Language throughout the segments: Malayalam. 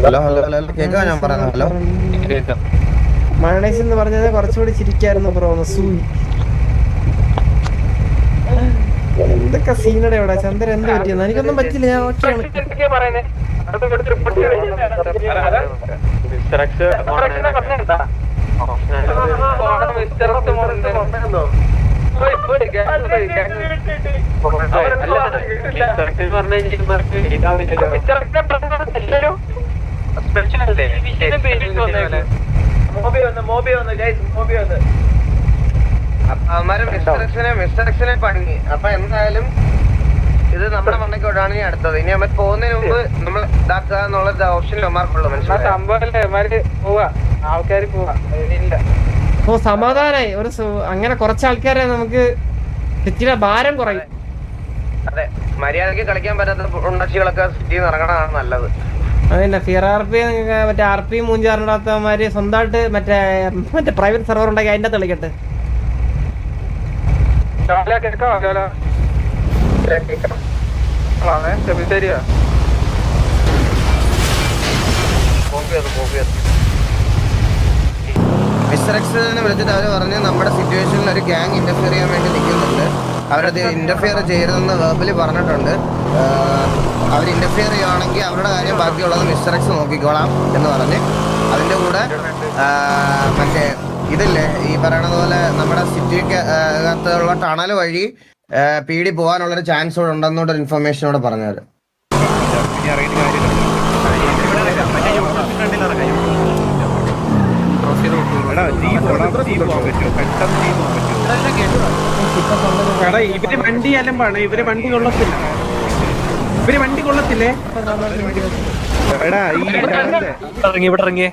ഹലോ ഹലോ ഹലോ കേൾക്കാം ഞാൻ പറയുന്നത്. ഹലോ മയണൈസ് എന്ന് പറഞ്ഞത് കുറച്ചുകൂടി ചിരിക്കായിരുന്നു ബ്രോ. സൂയി എന്തൊക്കെ സീനടെ ഇവിടെ. ചന്ദ്രൻ എന്ത് പറ്റിയെന്ന് എനിക്കൊന്നും പറ്റില്ല. ഞാൻ ഓക്കെയാണ്. മിസ്റ്റർ പണി. അപ്പൊ എന്തായാലും ഇത് നമ്മുടെ മണ്ണയ്ക്കോട്ടാണ് ഇനി അടുത്തത്. ഇനി നമ്മൾ പോകുന്നതിന് മുമ്പ് നമ്മൾ ഇതാക്കുക എന്നുള്ള ഓപ്ഷൻ അമ്മമാർക്കുള്ളൂ. ആൾക്കാർ പോവാ. ഓ സമാധാനായി. ഒരു അങ്ങനെ കുറച്ച് ആൾക്കാരെ നമുക്ക് ഇച്ചിരി ഭാരം കുറയും. അതെ, മര്യാദക്ക് കളിക്കാൻ പറ്റാത്ത ഉണ്ടക്ഷികളൊക്കെ സിറ്റിയിൽ നിന്ന് ഇറങ്ങണതാണ് നല്ലത്. അതന്നെ ഫിയർ RP മറ്റേ RP മൂഞ്ചാറിനകത്തമാര് സ്വന്തമായിട്ട് മറ്റേ പ്രൈവറ്റ് സെർവർ ഉണ്ടെങ്കിൽ അതിന്റെ അകത്ത് കളിക്കട്ടെ. മിസ്റ്റർ എക്സിനെ വിളിച്ചിട്ട് അവർ പറഞ്ഞ് നമ്മുടെ സിറ്റുവേഷനിൽ ഒരു ഗ്യാങ് ഇന്റർഫിയർ ചെയ്യാൻ വേണ്ടി നിൽക്കുന്നുണ്ട്. അവരത് ഇന്റർഫിയർ ചെയ്യരുതെന്ന് വെർബലി പറഞ്ഞിട്ടുണ്ട്. അവർ ഇന്റർഫിയർ ചെയ്യുകയാണെങ്കിൽ അവരുടെ കാര്യം ബാക്കിയുള്ളത് മിസ്റ്റർ എക്സ് നോക്കിക്കോളാം എന്ന് പറഞ്ഞ് അതിൻ്റെ കൂടെ മറ്റേ ഇതില്ലേ ഈ പറയണത് പോലെ നമ്മുടെ സിറ്റിക്ക് അകത്തുള്ള ടണൽ വഴി PD പോകാനുള്ളൊരു ചാൻസ് കൂടെ ഉണ്ടെന്നോടൊരു ഇൻഫർമേഷൻ കൂടെ പറഞ്ഞത്. ഇവര് വണ്ടി അലമ്പാണ്. ഇവര് വണ്ടി കൊള്ളത്തില്ല. ഇവര് വണ്ടി കൊള്ളത്തില്ലേ? എടാ ഇവിടെ ഇറങ്ങിയേ.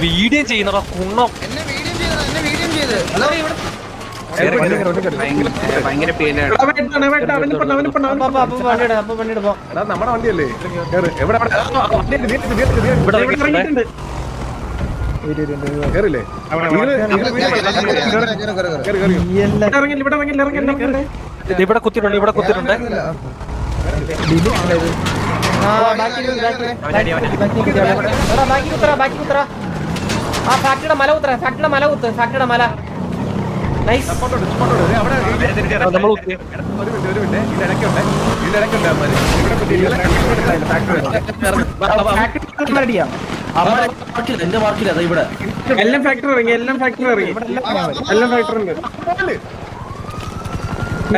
വീഡിയോ ചെയ്യുന്നടാ കുണ്ണം. ഭയങ്കര നമ്മുടെ വണ്ടിയല്ലേ ഇവിടെ കുത്തിട്ടുണ്ട്. ഇവിടെ കുത്തിട്ടുണ്ട്. ഫാക്ടറിയുടെ മല കുത്തറ. ഫാക്ടറിയുടെ മല കുത്ത്. ഫാക്ടറിയുടെ മല നൈസ്. എന്റെ മാർക്കില്ല ഇവിടെ എല്ലാം ഫാക്ടറി ഇറങ്ങി. എല്ലാം ഫാക്ടറി ഇറങ്ങി. എല്ലാം ഫാക്ടറി ഉണ്ട്.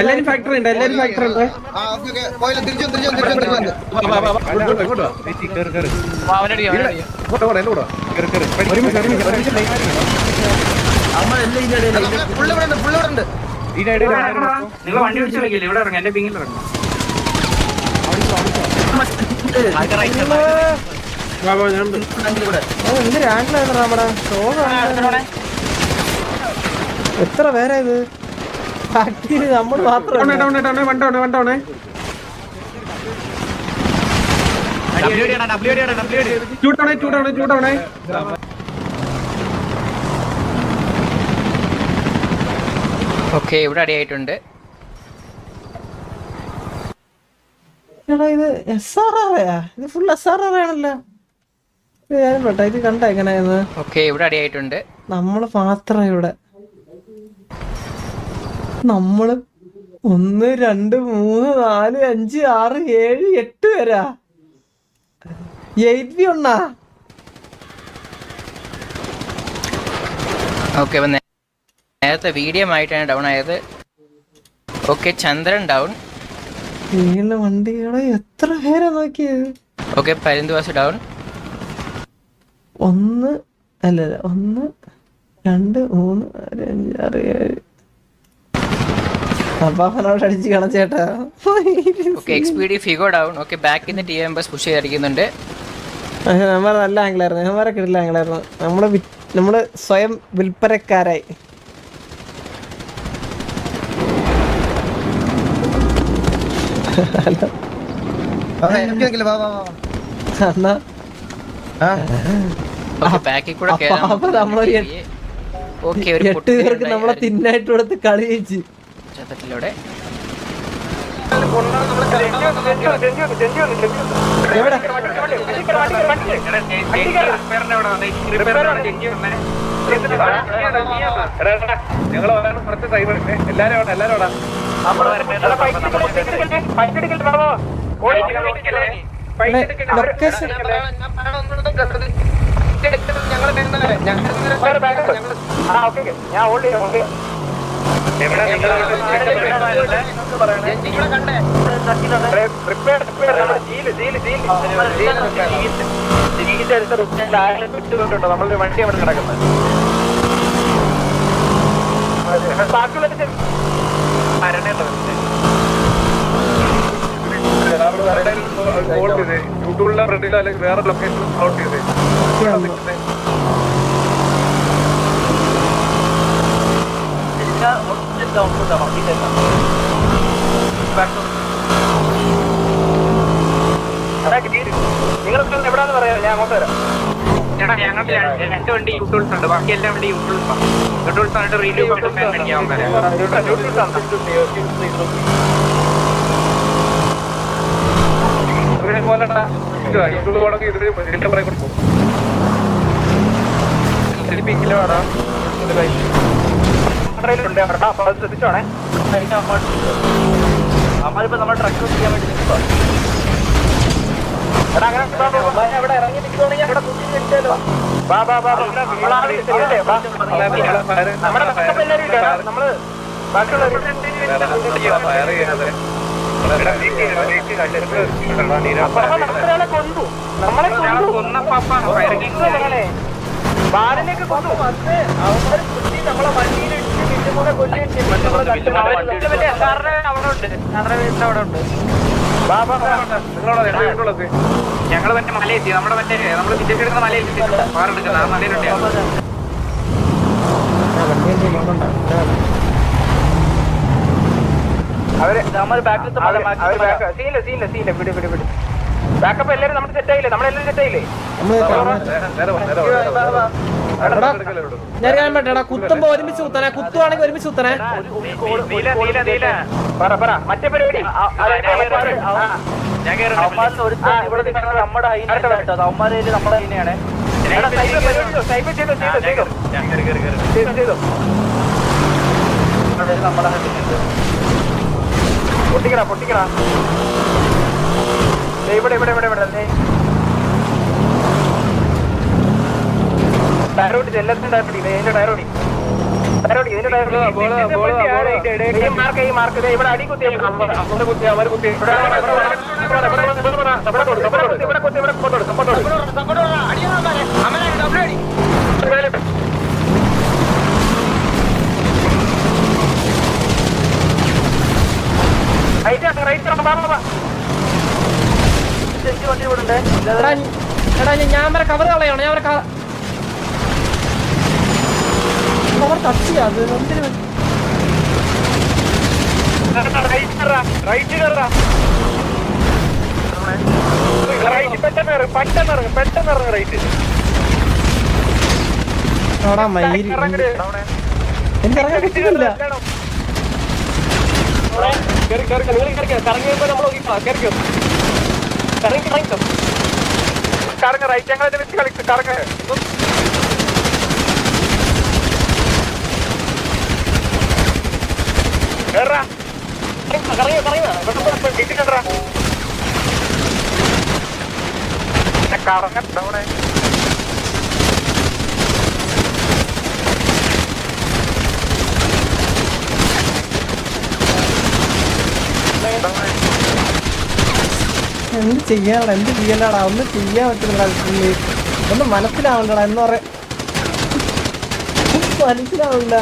എല്ലാരും ഫാക്ടറി ഉണ്ട്. എല്ലാരും ഫാക്ടറി ഉണ്ട്. നിങ്ങൾ വണ്ടി പിടിച്ച് വെക്കില്ല. ഇവിടെ ഇറങ്ങി. എന്റെ പിങ്ങിൽ ഇറങ്ങി. എത്ര പേരാ ഇത്? നമ്മൾ മാത്രം ഓക്കെ ഇവിടെ അടിയായിട്ടുണ്ട്. ഇത് SRR ഇത് ഫുൾ SRR ആണല്ലോ. ഇത് കണ്ട എങ്ങനെയാന്ന്. ഓക്കെ ഇവിടെ അടിയായിട്ടുണ്ട്. നമ്മള് മാത്രം ഇവിടെ നമ്മള് 1 2 3 4 5 6 7 8 പേരാ. 8 ഉണ്ണാ. ഓക്കെ നേരത്തെ വീഡിയോ ആയിട്ടാണ് ഡൗൺ ആയത്. ഓക്കെ ചന്ദ്രൻ ഡൗൺ. വണ്ടികളെ എത്ര പേരാ നോക്കിയത്. Okay പരുന്തുവാസ് down. 1 2 3 4 5 6 7 അപ്പാപ്പനോട് അടിച്ച് കളച്ചേട്ടാ. Okay XPD Figo down. Okay back ഇന്ന് ടീം മെമ്പേഴ്സ് പുഷ് ചെയ്തടിക്കുന്നുണ്ട്. നമ്മൾ നല്ല ആംഗിളായിരുന്നു. ഞമ്മരൊക്കെ ഇല്ല ആംഗിളായിരുന്നു. നമ്മള് സ്വയം വിൽപ്പനക്കാരായി. ഓക്കെ ബാക്കിൽ കൂടെ അപ്പൊ നമ്മളൊരു ഓക്കെ ഒരു 8 പേർക്ക് നമ്മളെ തിന്നായിട്ട് കൊടുത്ത് കളി ജയിച്ച് ചത്തട്ടിലൂടെ എവിടെ ഞങ്ങൾ കുറച്ച് ടൈം എടുക്കേ എല്ലാരും ലൊക്കേഷൻ ഞാൻ ഓൾറെഡി നമ്മളൊരു വണ്ടി അവിടെ കിടക്കുന്നത് യൂട്യൂബിലെ ഫ്രണ്ടിലോ അല്ലെങ്കിൽ വേറെ ലൊക്കേഷൻ ഔട്ട് ചെയ്തേ നിങ്ങൾക്ക് എവിടാന്ന് പറയാം ഞാൻ അങ്ങോട്ട് വരാം ഞങ്ങളുടെ 2 വണ്ടി യൂട്യൂൾസ് ഉണ്ട് ബാക്കി എല്ലാ വണ്ടി യൂട്യൂൾസ് ആയിട്ട് റിവ്യൂ യൂട്യൂബ് പോകണമെങ്കിൽ ഇതിന്റെ പറയും കൊടുക്കും ഉണ്ട് അവിടെ അപ്പൊ അത് ശ്രദ്ധിച്ചോണേ അമ്മയിപ്പോ നമ്മൾ ട്രക്ക് ചെയ്യാൻ വേണ്ടി നിൽക്കുക അവിടെ ഇറങ്ങി നിൽക്കുവാണെങ്കിൽ അവിടെ കുഞ്ഞില്ലോ നമ്മുടെ നമ്മള് ബാക്കിയുള്ള കൊണ്ടു നമ്മളെ ബാലിലേക്ക് കൊണ്ടു അവന്മാര് കുത്തി നമ്മളെ വണ്ടിയിലിട്ട് കൂടെ കൊല്ലിട്ട് ഞങ്ങള് മറ്റേ മലയെത്തി നമ്മുടെ മറ്റേ നമ്മള് വിദ്യാഭ്യാസ മലയെത്തി പാറെടുക്കുന്ന ആ മലയിലുണ്ട് ബാക്കപ്പ് എല്ലാരും നമ്മൾ സെറ്റായില്ലേ നമ്മളെല്ലാരും സെറ്റായില്ലേ ഞാൻ പറ്റേടാ കുത്തുമ്പോ ഒരുമിച്ച് കുത്തനെ കുത്തുവാണെങ്കിൽ ഒരുമിച്ച് കുത്തനെ മറ്റേ പരിപാടി നമ്മുടെ അവന്മാരേല് നമ്മുടെ അതിനെയാണ് പൊട്ടിക്കടാ പൊട്ടിക്കടാ ഇവിടെ ഇവിടെ ഇവിടെ ഇവിടെ ടയറോട്ടി എല്ലാത്തിനും ടയറോട്ടി ഇതിന്റെ ടയറോട്ടി ടയറോട്ടി ഇതിന്റെ ടയറോട്ടി മാർക്ക് ഇവിടെ അടി കുത്തി കുത്തി അവർ കുത്തി എടാ ഞാൻ വരെ കവർ കളയണം ഞാൻ വരെ കവർ തട്ടിയാ അത് എന്തിനു പെട്ടെന്ന് റൈറ്റ് എടാ മയില് എനിക്ക് ഇറങ്ങാൻ പറ്റുന്നില്ല കറങ്ങ റൈറ്റ് ഞങ്ങളെ വെച്ച് കളിക്കും കറങ്ങ കറങ്ങവിടെ എന്ത് ചെയ്യാനാടാ എന്ത് ചെയ്യണ്ടാടാ ഒന്നും ചെയ്യാൻ പറ്റുന്നില്ല ഒന്നും മനസ്സിലാവണ്ടടാ എന്ന് പറയാ മനസ്സിലാവില്ല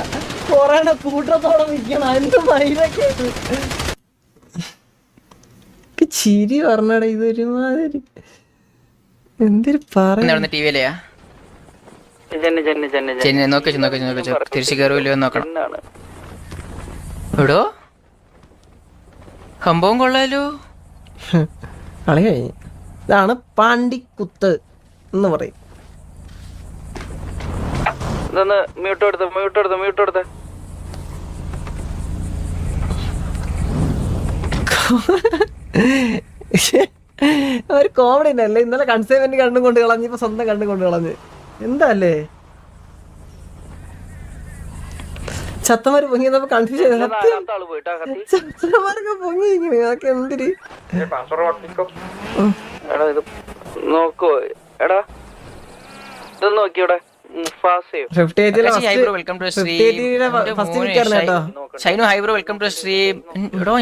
കൊറേണ കൂട്ടത്തോടെ നിക്കണം എന്ത് മൈലൊക്കെ ചിരി പറഞ്ഞടാ ഇതൊരുമാതിരി എന്തൊരു പറയാ തിരിച്ചു കയറുമല്ലോ നോക്കണം എവിടോ സംഭവം കൊള്ളാലോ കളി കഴിഞ്ഞ് ഇതാണ് പാണ്ടിക്കുത്ത് എന്ന് പറയും ഇതൊന്ന് മ്യൂട്ട് എടുത്ത് ഒരു കോമഡി അല്ലേ? ഇന്നലെ കൺസൈൻമെന്റ് കണ്ടും കൊണ്ട് കളഞ്ഞ്, ഇപ്പൊ സ്വന്തം കണ്ടും കൊണ്ട് കളഞ്ഞ്. എന്താ അല്ലേ ചത്തമാര് പൊങ്ങിയപ്പോ കൺഫ്യൂഷൻ. ചത്തമാരൊക്കെ പൊങ്ങിയിരിക്കണേ, അതൊക്കെ എന്തിരി നോക്കോ എടാ ഇതൊന്ന് നോക്കിയോടെ.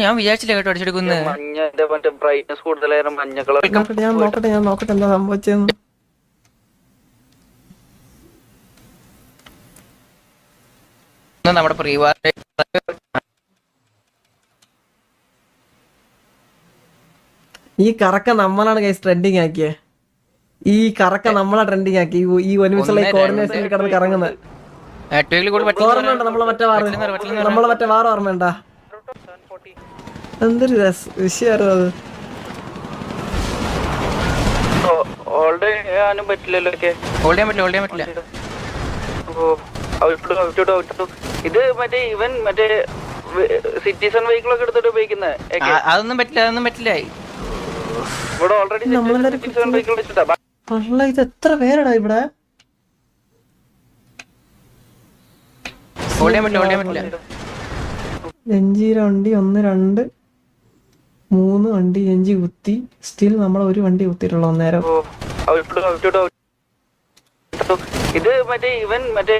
ഞാൻ വിചാരിച്ചില്ല കേട്ടോ അടിച്ചെടുക്കുന്നത്. മഞ്ഞന്റെ മറ്റേ ബ്രൈറ്റ്നസ് കൂടുതലായിരുന്നു, മഞ്ഞ കളർ. ഞാൻ നോക്കട്ടെ എന്താ സംഭവിച്ചെന്ന്. നമ്മുടെ പ്രീവാർ ഈ കറക്ക നമ്മളാണ് ഗൈസ് ട്രെൻഡിങ് ആക്കിയേ. ഈ കറക്ക നമ്മളാ ട്രെൻഡിങ് ആക്കി. ഈ ഒരുമിച്ചുള്ള ഈ കോർഡിനേഷനിൽ കിടന്ന് കറങ്ങുന്നത് ഓർമ്മയുണ്ടോ? നമ്മളെ മറ്റേ വാർ ഓർമ്മയുണ്ടാ? എന്തൊരു വിഷയമായിരുന്നു അത്. ഹോൾഡ് ചെയ്യാനും പറ്റില്ലല്ലോ. ഹോൾഡ് ചെയ്യാൻ പറ്റില്ല. ഇത് മറ്റേ ഇവൻ മറ്റേ സിറ്റിസൺ വെഹിക്കിൾ ഒക്കെ എടുത്തിട്ട് ഉപയോഗിക്കുന്നത്. അതൊന്നും പറ്റില്ല. ഇവിടെ ഓൾറെഡി സിറ്റിസൺ വെഹിക്കിൾ വെച്ചിട്ടാ. ഇത് എത്ര പേരാടാ ഇവിടെ? ജഞ്ചീര വണ്ടി 1 2 3 വണ്ടി ജഞ്ചി കുത്തി. സ്റ്റിൽ നമ്മൾ ഒരു വണ്ടി കുത്തിയിട്ടുള്ള നേരം. ഇത് മറ്റേ ഇവൻ മറ്റേ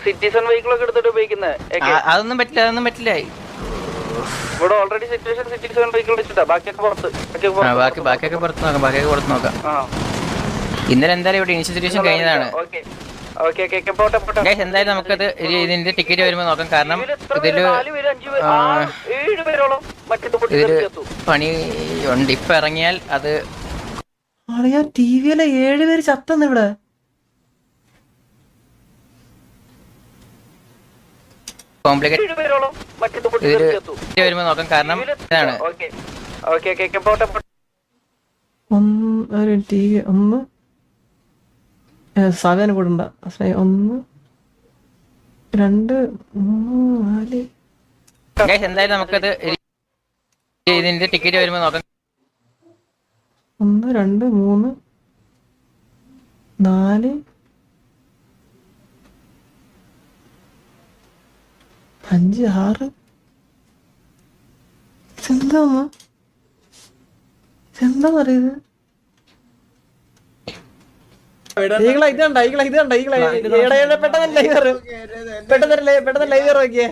സിറ്റിസൺ വെഹിക്കിൾ ഒക്കെ എടുത്തിട്ട് ഉപയോഗിക്കുന്നത്. അതൊന്നും പറ്റില്ല. ഇവിടെ ഓൾറെഡി സിറ്റിസൺ വെഹിക്കിൾ വെച്ചിട്ടാ. ബാക്കിയൊക്കെ പുറത്ത് നോക്കാം. ഇന്നലെ എന്തായാലും ഇവിടെ ഇൻസ്റ്റിറ്റ്യൂഷൻ കഴിഞ്ഞതാണ്. എന്തായാലും നമുക്കത് ഇതിന്റെ ടിക്കറ്റ് വരുമ്പോ നോക്കാം. കാരണം ഇതില് പണി ഉണ്ട്. ഇപ്പൊ ഇറങ്ങിയാൽ അത് ടിവിയിലെ 7 പേര് ചത്തന്ന് ഇവിടെ. കോംപ്ലിക്കേറ്റ് വരുമ്പോ നോക്കാം. കാരണം ഇതാണ് ടിവി 1 7 കൂടണ്ട. 1 2 3 4. എന്തായാലും നമുക്കത് ഇതിന്റെ ടിക്കറ്റ് വരുമ്പോ നോക്കാം. 1 2 3 4 5 6. എന്താ പറയുന്നത്? പെട്ടെന്ന് ലൈവ് നോക്കിയേ.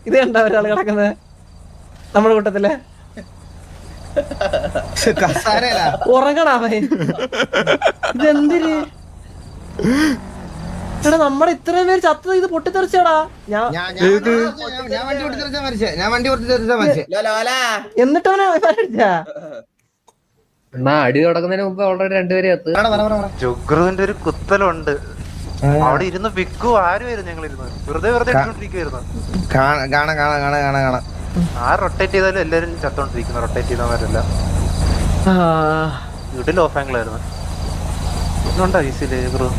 ഇത് കണ്ട ഒരാൾ കിടക്കുന്നത് നമ്മുടെ കൂട്ടത്തില്. ഉറങ്ങണാ ഇതെന്തിര്? എടാ നമ്മുടെ ഇത്രയും പേര് ചത്തത് ഇത് പൊട്ടിത്തെറിച്ചടാ. എന്നിട്ടവനെ അടി തുടങ്ങുന്നതിന് മുമ്പ് ഓൾറെഡി 2 പേര് ജുഗ്രുവിന്റെ ഒരു കുത്തലുണ്ട്. അവിടെ ഇരുന്ന് വിക്കു ആരുമായിരുന്നു? ഞങ്ങളിരുന്ന് വെറുതെ ഇട്ടോണ്ടിരിക്കുവായിരുന്നു. ആ റൊട്ടേറ്റ് ചെയ്താലും എല്ലാരും ചത്തോണ്ടിരിക്കുന്നു. റൊട്ടേറ്റ് ചെയ്തവരെല്ലാം വീട്ടിൽ ഓഫ് ആംഗിളായിരുന്നു. ഇതുണ്ടോ ഈസിയില് ജുഗ്രു?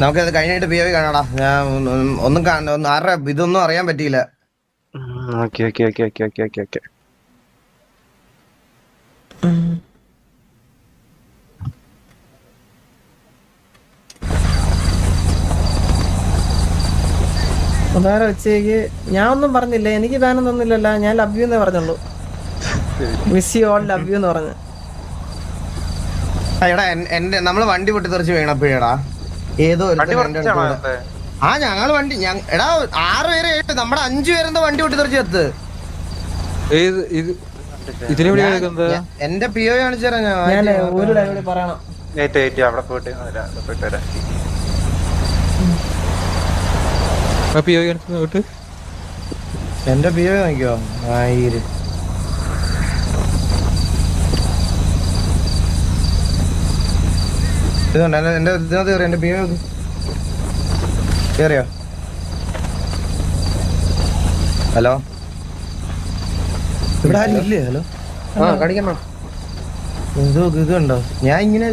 നമുക്കത് കഴിഞ്ഞിട്ട് POV കാണാടാ. ഞാൻ ഒന്നും ആരുടെ ഇതൊന്നും അറിയാൻ പറ്റിയില്ല. ഓക്കെ. ഉദാഹരണം വെച്ചേക്ക് ഞാൻ ഒന്നും പറഞ്ഞില്ല. എനിക്ക് ബാനം തന്നില്ലല്ലോ. ഞാൻ ലവ് യു എന്നേ പറഞ്ഞുള്ളൂ. Miss you all, love you എന്ന് പറഞ്ഞു. എടാ നമ്മള് വണ്ടി പൊട്ടിത്തെറിച്ച് വീണപ്പോഴേടാ ഏതോ ഞങ്ങള് വണ്ടി എടാ 6 പേര് നമ്മുടെ 5 പേരെന്താ വണ്ടി പൊട്ടിത്തെറിച്ച് ചത്ത്. എന്റെ POV കാണിച്ചു തരാം. ഞാൻ ഒരു ഡയലോഗ് പറയണം. അവിടെ പോയിട്ട് വരാം. എന്റെ POV നോക്കിയോ? ഇതുണ്ട് എന്റെ ഇതിനകത്ത് കയറി. എന്റെ POV കേറിയോ? ഹലോ, ഇവിടെ ആരും ഇല്ലേ? ഹലോ, ഇതുണ്ടോ? ഞാൻ ഇങ്ങനെ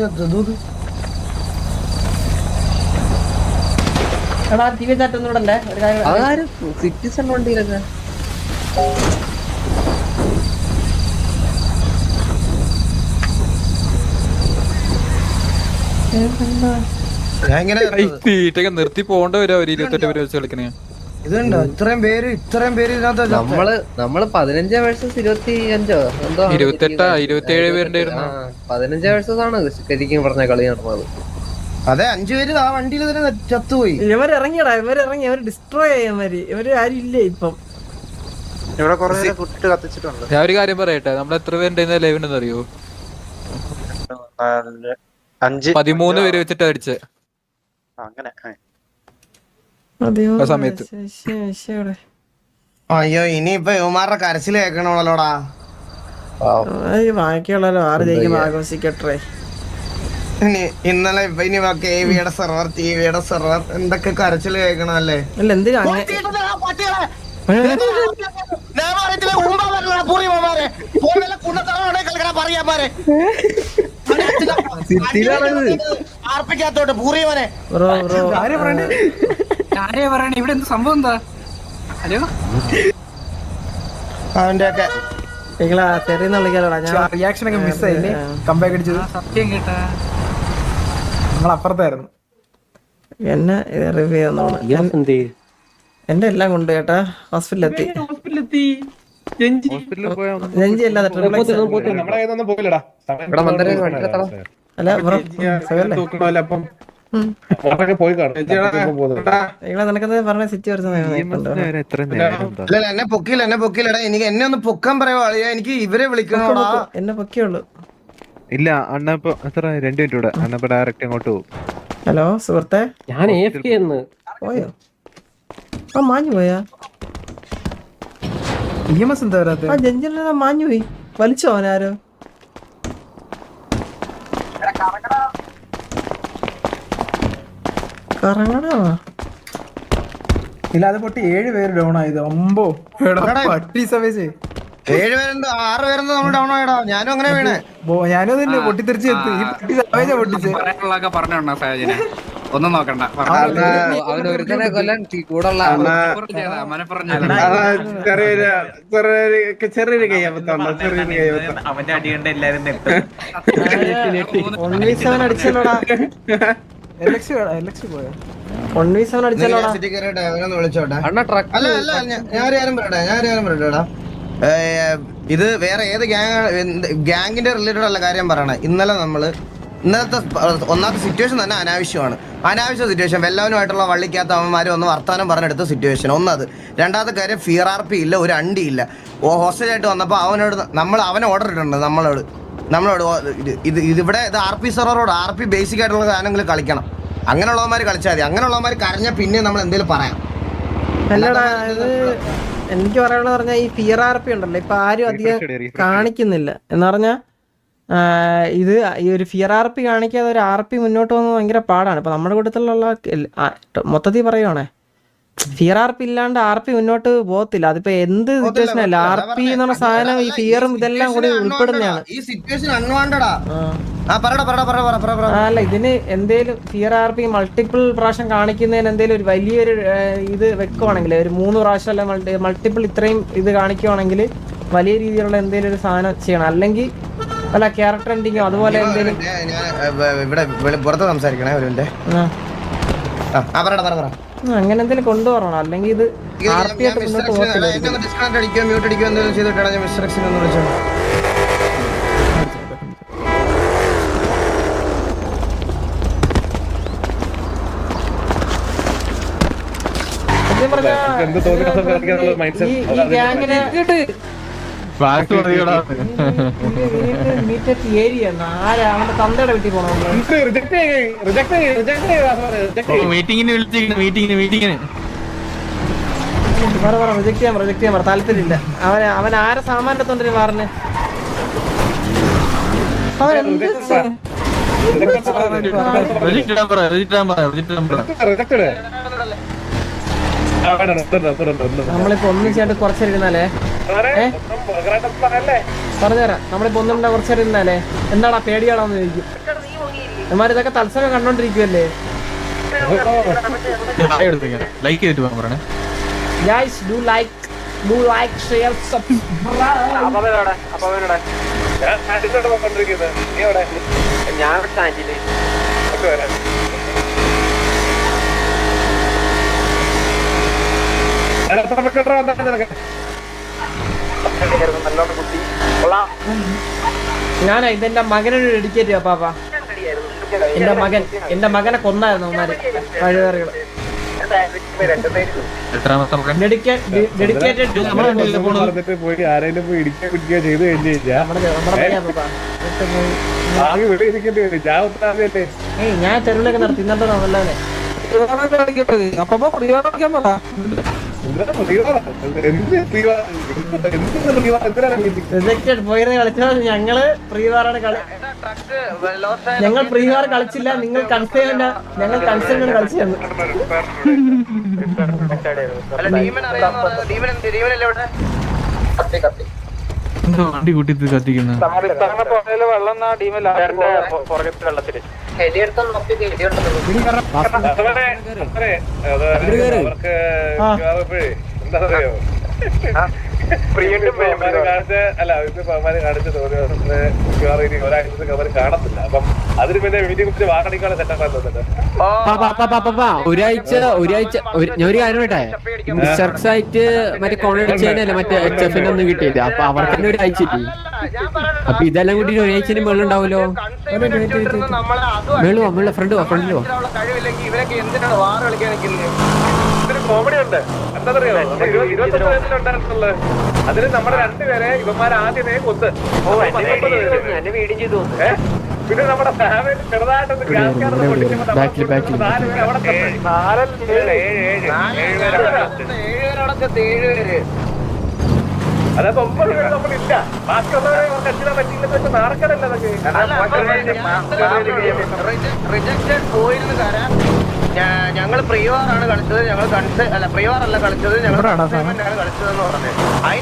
എടാ ടി വി ചാറ്റ് ഒന്നും ഇടല്ലേ ഒരു കാര്യം അതാരും സിറ്റിസൺ വണ്ടിയിലൊക്കെ ഞാൻ ഇങ്ങനെ നിർത്തി പോകേണ്ട വരും അവര് 28 പേര് വെച്ച് കളിക്കണേ. ഇതുണ്ടോ ഇത്രയും പേര് ഇതിനകത്ത് നമ്മള് 15 വേഴ്സസ് 25 എന്തോ 27 പേരുടെ 15 വേഴ്സസ് ആണ് ശരിക്കും പറഞ്ഞ കളി നടന്നത്. അതെ 5 പേര് ആ വണ്ടിയിൽ തന്നെ ചത്തുപോയി. ഇവരിറങ്ങിയടാ ഇവരിറങ്ങി അവര് ഡിസ്ട്രോയ് ചെയ്യാൻ ഇവര് ആരും ഇല്ല ഇപ്പം. ഇവിടെ കുറെ കുട്ടി കത്തിച്ചിട്ടുണ്ട്. ഞാൻ ഒരു കാര്യം പറയട്ടെ, നമ്മൾ എത്ര പേരുണ്ടായിരുന്ന ലൈവിനെന്ന് അറിയോ? 13 പേര് വെച്ചിട്ട് അടിച്ചേ അങ്ങനെ. ആ സമയത്ത്. അയ്യോ ഇനിയിപ്പൊ യുവമാരുടെ കരച്ചിൽ കേൾക്കണമല്ലോടാ. ബാക്കിയുള്ളല്ലോ 6 ജയിക്കുമ്പോ ആഘോഷിക്കട്ടെ. ഇന്നലെ ഇനി കെവിയുടെ സെർവർ ടിവിയുടെ സെർവർ എന്തൊക്കെ കരച്ചിൽ കേൾക്കണല്ലേ. അല്ല എന്തിനാ ഇവിടെ എന്ത് സംഭവം എന്താ? ഹലോ അവന്റെയൊക്കെ നിങ്ങളാ തെറിന്ന് വിളിക്കാലോടാ. ഞാൻ റിയാക്ഷൻ ഒക്കെ മിസ്സായില്ലേ? കമ്പാക്ക് അടിച്ചത് സത്യം കേട്ടാ. നിങ്ങൾ അപ്പുറത്തായിരുന്നു. എന്നെ റിവ്യൂ ചെയ്യുന്നോളൂ. എന്റെ എല്ലാം കൊണ്ട് കേട്ടാ ഹോസ്പിറ്റലിലെത്തി. രഞ്ജി അല്ലാതെ അല്ല ബ്രോ നിങ്ങളെ നിനക്കത് പറഞ്ഞ സിറ്റി എന്നെ പൊക്കിയില്ലടാ. എനിക്ക് എന്നെ ഒന്ന് പൊക്കാൻ പറയുവാ. എനിക്ക് ഇവരെ വിളിക്കണോടാ. എന്നെ പൊക്കിയുള്ളു. ഇല്ല അണ്ണ ഇപ്പൊ എത്ര 2 മിനിറ്റ് കൂടെ അണ്ണ ഇപ്പൊ ഡയറക്റ്റ് അങ്ങോട്ട് പോകും. ഹലോ സുഹൃത്തെ ഞാൻ പോയോ? ആ മാഞ്ഞു പോയാ? എന്താ വരാത്ത? ആ ജഞ്ചില മാഞ്ഞു പോയി. വലിച്ചോ അവനാരോ? കറങ്ങടാ. ഇല്ല അത് പൊട്ടി 7 പേര് ഡൗൺ ആയത്. അമ്പോ പട്ടി സവേജ് 7 പേരുണ്ട് 6 പേരുണ്ട് നമ്മൾ ഡൗൺ ആയിടാ. ഞാനും അങ്ങനെ വീണേ. ഞാനും തന്നെ പൊട്ടിത്തെറിച്ച് പൊട്ടിച്ച് പറഞ്ഞോണ്ടാ സഹോദരനെ ഒന്നും നോക്കണ്ട. അവനൊരുത്തനെ കൊല്ലാൻ കൂടുള്ള ചെറിയൊരു കയ്യാമത്തുള്ള അവന്റെ അടിയുണ്ട് എല്ലാരും അടിച്ചല്ലോടാ. വിളിച്ചോട്ടെ. അല്ല അല്ല ഞാൻ കാര്യം പറയട്ടെടാ. ഇത് വേറെ ഏത് ഗ്യാങ്ങിന്റെ റിലേറ്റഡ് അല്ല കാര്യം പറയണേ. ഇന്നലത്തെ ഒന്നാമത്തെ സിറ്റുവേഷൻ തന്നെ അനാവശ്യ സിറ്റുവേഷൻ. വെല്ലവനുമായിട്ടുള്ള വള്ളിക്കകത്ത് അവന്മാരും ഒന്ന് വർത്താനം പറഞ്ഞെടുത്ത സിറ്റുവേഷൻ ഒന്നത്. രണ്ടാമത്തെ കാര്യം FRP ഇല്ല, ഒരു അണ്ടി ഇല്ല. ഹോസ്റ്റലായിട്ട് വന്നപ്പോൾ അവനെ ഓർഡർ ഇട്ടിട്ടുണ്ട് നമ്മളോട് ഇതിവിടെ ഇത് RP സെർവറോട് RP ബേസിക് ആയിട്ടുള്ള സാധനങ്ങൾ കളിക്കണം. അങ്ങനെയുള്ളവന്മാർ കളിച്ചാൽ മതി. അങ്ങനെയുള്ളവന്മാർ കരഞ്ഞാൽ പിന്നെ നമ്മൾ എന്തെങ്കിലും പറയാം. അല്ലടാ ഇത് എനിക്ക് പറയാനുള്ളത് പറഞ്ഞാൽ ഈ FRP ഉണ്ടല്ലോ ഇപ്പൊ ആരും അധികം കാണിക്കുന്നില്ല എന്ന് പറഞ്ഞാൽ ഇത് ഈ ഒരു FRP കാണിക്കാതെ ഒരു RP മുന്നോട്ട് പോകുന്നത് ഭയങ്കര പാടാണ്. ഇപ്പൊ നമ്മുടെ കൂട്ടത്തിലുള്ള മൊത്തത്തിൽ പറയുവാണേ FRP ഇല്ലാണ്ട് RP മുന്നോട്ട് പോകത്തില്ല. അതിപ്പോ എന്ത് സിറ്റുവേഷൻ അല്ല RP എന്ന് പറഞ്ഞ സാധനം ഈ ഫിയറും ഇതെല്ലാം കൂടി ഉൾപ്പെടുന്നതാണ്. അല്ല ഇതിന് എന്തേലും FRP മൾട്ടിപ്പിൾ പ്രാവശ്യം കാണിക്കുന്നതിന് എന്തേലും ഒരു വലിയൊരു ഇത് വെക്കുവാണെങ്കിൽ ഒരു 3 പ്രാവശ്യം അല്ല മൾട്ടിപ്പിൾ ഇത്രയും ഇത് കാണിക്കുവാണെങ്കിൽ വലിയ രീതിയിലുള്ള എന്തേലും ഒരു സാധനം ചെയ്യണം. അല്ലെങ്കിൽ അല്ല ക്യാരക്ടർ എൻഡിങ്ങോ അതുപോലെ എന്തെങ്കിലും ഇവിടെ പുറത്ത് സംസാരിക്കണേ ഒരു അങ്ങനെ എന്തെങ്കിലും കൊണ്ടുവരണം. അല്ലെങ്കിൽ ഇത് RP ആയിട്ട് മുന്നോട്ട് പോകത്തില്ല. ഈ ഗ്യാങ്ങിനെ ഏരിയ ആരാ അവന്റെ തന്തയുടെ വീട്ടിൽ പോണോ? റിജക്ട് ചെയ്യാൻ താല്പര്യമില്ല. അവൻ ആരെ സാമാന്റെ തൊണ്ടിന് മാറിന് നമ്മളിപ്പോ ഒന്നിച്ചായിട്ട് കുറച്ചിരുന്നാലേ പറഞ്ഞുതരാം. നമ്മളിപ്പോ ഒന്നും കുറച്ചിരുന്നാലേ എന്താടാ പേടിയാണോന്ന് ചോദിക്കും. എന്മാർ ഇതൊക്കെ തത്സമയം കണ്ടോണ്ടിരിക്കുവല്ലേ. ലൈക്ക് ചെയ്തിട്ട് പോകാൻ പറയണേ. Guys do like share subscribe. ഞാൻ സ്റ്റാൻഡില് നല്ലോണം കുട്ടി കൊള്ളാം. ഞാൻ ഇതെന്റെ മകനോട് ഡെഡിക്കേറ്റ് ചെയ്യാം പാപ്പ. എന്റെ മകനെ കൊന്നായിരുന്നു അവന്മാര് കഴിവേറികള്. എത്രാമത്തെ മകൻ? ഡെഡിക്കേറ്റഡ് പോയി ആരെങ്കിലും പോയി ഇടിക്കുക പിടിക്കുക ചെയ്ത് കഴിഞ്ഞു കഴിഞ്ഞാൽ ഇവിടെ ഇരിക്കേണ്ടി വരും. ഞാൻ ഉത്തരവാദിയല്ലേ? ഞാൻ തെരുവിലൊക്കെ നടത്തി ഇന്നത്തെ നല്ലവനെ റിജക്റ്റഡ് പോയത് കളിച്ചത്. ഞങ്ങള് പ്രീവാറാണ് കളി. ഞങ്ങൾ പ്രീവാർ കളിച്ചില്ല. നിങ്ങൾ കൺസേവന്റ് ഞങ്ങൾ കൺസേവന്റ് കളിച്ചു തന്നു. എന്തോ വണ്ടി കൂട്ടി കത്തിക്കുന്നത്. വെള്ളം വെള്ളത്തില് അല്ല ഇത് പമാര് കാണിച്ച ഒരാഴ്ച അവർ കാണത്തില്ല. അപ്പം അതിന് പിന്നെ വീട്ടിൽ കുറിച്ച് വാങ്ങണിക്കാളെ സെറ്റപ്പാൻ തോന്നുന്നുണ്ട്. ഒരാഴ്ച ഞാൻ ഒരു കാര്യം കേട്ടെ, ആയിട്ട് മറ്റേ കോണടിച്ചതിനല്ല മറ്റേ HF ഒന്നും കിട്ടിയില്ല. അപ്പൊ അവർക്ക് തന്നെ ഒരാഴ്ച കിട്ടി. അപ്പൊ ഇതെല്ലാം കൂട്ടി ഒരാഴ്ചന് വെള്ളം ഉണ്ടാവുമല്ലോ. വെള്ളം ഫ്രണ്ടിലോ ഇവരൊക്കെ എന്തിനാണ് വാറ് കളിക്കാൻ നിൽക്കുന്നത്? ഇതിന് കോമഡി ഉണ്ട്. എന്താണെന്നറിയോ, 28 വയസ്സിലുണ്ടായിരുന്നുള്ളത്. അതിന് നമ്മുടെ രണ്ടുപേരെ ഇവന്മാർ ആദ്യമേ കൊന്ന്. പിന്നെ നമ്മുടെ ഫാമിലി ചെറുതായിട്ടൊന്ന് അതായത് 9 പേര് നമ്മളില്ല. ബാക്കിയുള്ളവരെ എത്തിനാൻ പറ്റിയില്ലെന്ന് വെച്ചാൽ നാണക്കേടല്ല അതൊക്കെ. റിജക്റ്റഡ് പോയിരുന്നു കാരണം ഞങ്ങൾ പ്രീവാറാണ് കളിച്ചത്. ഞങ്ങൾ പ്രീവാറല്ല കളിച്ചത്, ഞങ്ങൾ കളിച്ചതെന്ന് പറഞ്ഞത്. അതിന്